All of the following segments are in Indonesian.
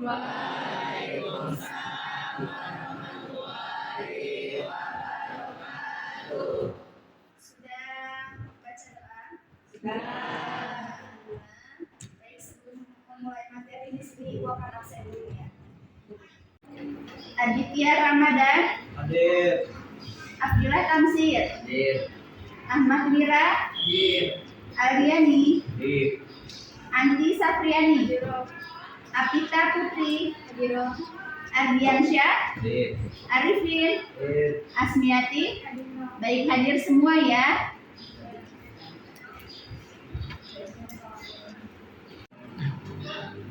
Waalaikumsalam warahmatullahi wabarakatuh. Sudah baca doa? Sudah. Baik, sebelum memulai materi di sini, Ibu akan absen dulu ya. Aditya Ramadan. Hadir. Abdillah Tamsir. Hadir. Ahmad Mira. Hadir. Aliani. Hadir. Andi Sapriani. Apita Putri. Ardiansyah. Hadir. Arifin. Hadir. Asmiati. Baik, hadir semua ya.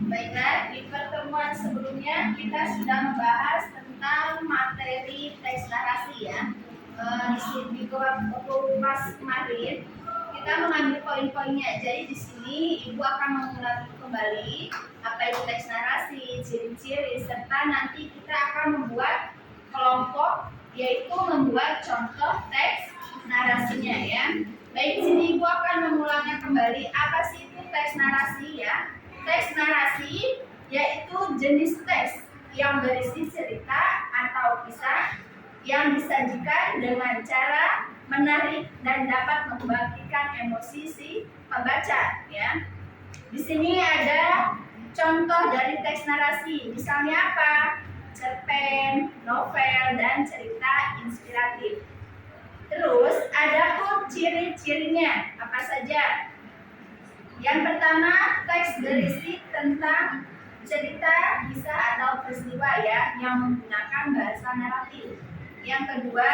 Baiklah, di pertemuan sebelumnya kita sudah membahas tentang materi teks narasi ya. Di kelas kemarin kita mengambil poin-poinnya. Jadi di sini Ibu akan mengulangi kembali apa itu teks narasi, ciri-ciri, serta nanti kita akan membuat kelompok, yaitu membuat contoh teks narasinya ya. Baik, di sini Ibu akan mengulangnya kembali. Apa sih itu teks narasi ya? Teks narasi yaitu jenis teks yang berisi cerita atau kisah yang disajikan dengan cara menarik dan dapat membangkitkan emosi si pembaca ya. Di sini ada contoh dari teks narasi, misalnya apa? Cerpen, novel, dan cerita inspiratif. Terus ada pun ciri-cirinya apa saja? Yang pertama, teks berisi tentang cerita, kisah atau peristiwa ya yang menggunakan bahasa naratif. Yang kedua,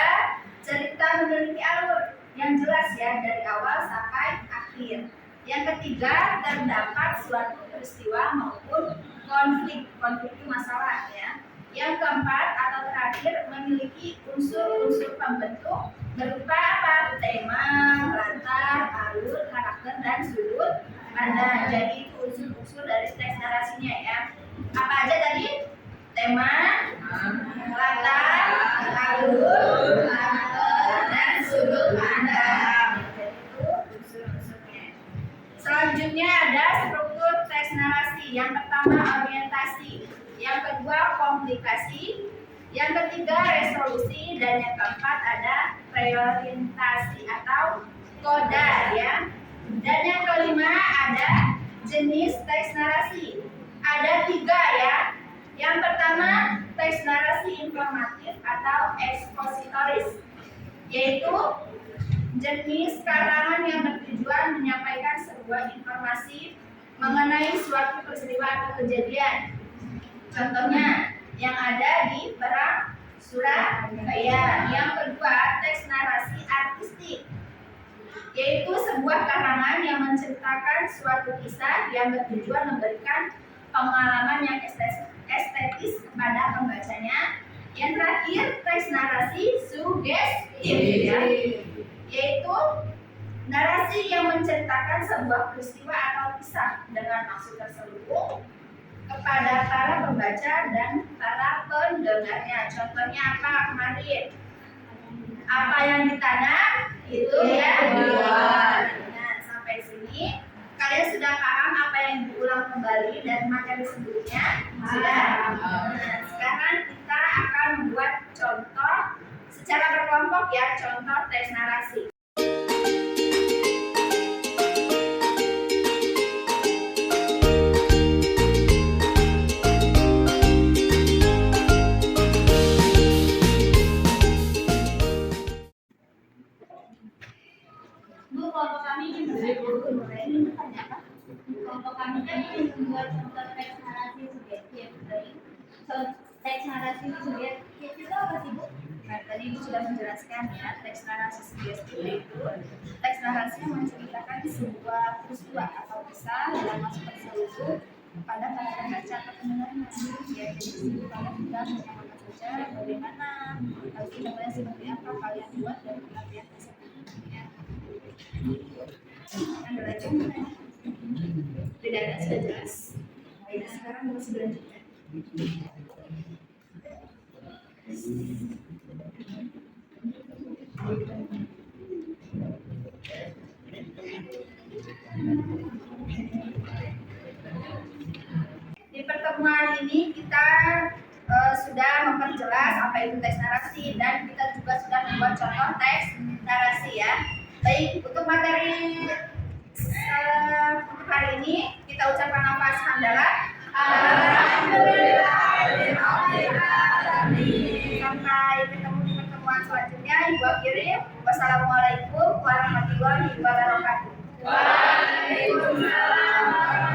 cerita memiliki alur yang jelas ya dari awal sampai akhir. Yang ketiga, terdapat suatu peristiwa maupun konflik itu masalah ya. Yang keempat atau terakhir, memiliki unsur-unsur pembentuk berupa apa? Tema, latar, alur, karakter, dan sudut pandang. Jadi itu unsur-unsur dari teks narasinya ya. Apa aja tadi? Tema, latar, alur, karakter, dan sudut pandang. Jadi itu unsur-unsurnya. Selanjutnya ada struktur teks narasi. Yang pertama orientasi, yang kedua komplikasi, yang ketiga resolusi, dan yang keempat ada reorientasi atau koda ya. Dan yang kelima ada jenis teks narasi. Ada 3 ya. Yang pertama teks narasi informatif atau ekspositoris, yaitu jenis karangan yang bertujuan menyampaikan sebuah informasi mengenai suatu peristiwa atau kejadian. Contohnya yang ada di Perang Surabaya. Yang kedua teks narasi artistik, yaitu sebuah karangan yang menceritakan suatu kisah yang bertujuan memberikan pengalaman yang estetis kepada pembacanya. Yang terakhir teks narasi sugestif ya, yaitu narasi yang menceritakan sebuah peristiwa atau kisah dengan maksud terselubung kepada para pembaca dan para pendengarnya. Contohnya apa kemarin? Apa yang ditanam itu ya dibuat. Nah, sampai sini kalian sudah paham apa yang diulang kembali dari materi sebelumnya? Sudah. Nah, sekarang kita akan membuat contoh secara berkelompok ya, contoh teks narasi. Kelompok kami ingin membuat contoh teks narasi subjektif. Teks narasi subjektif itu apa sih Bu? Nah, tadi Ibu sudah menjelaskan ya, teks narasi subjektif itu teks narasi yang menceritakan sebuah peristiwa atau kisah dalam maksud terselubung kepada para pembaca atau pendengarnya. Ya, jadi kalian tinggal membaca bagaimana tindakannya seperti apa kalian buat dari pelatihan tersebut. Ya. Tidak ada sudah jelas. Baik, sekarang masih berlanjutkan. Di pertemuan ini sudah memperjelas apa itu teks narasi dan kita juga sudah membuat contoh teks narasi ya. Baik, untuk materi untuk hari ini kita ucapkan nafas hamdalah. Sampai ketemu di pertemuan selanjutnya. Ibu akhiri. Wassalamualaikum warahmatullahi wabarakatuh. Waalaikumsalam.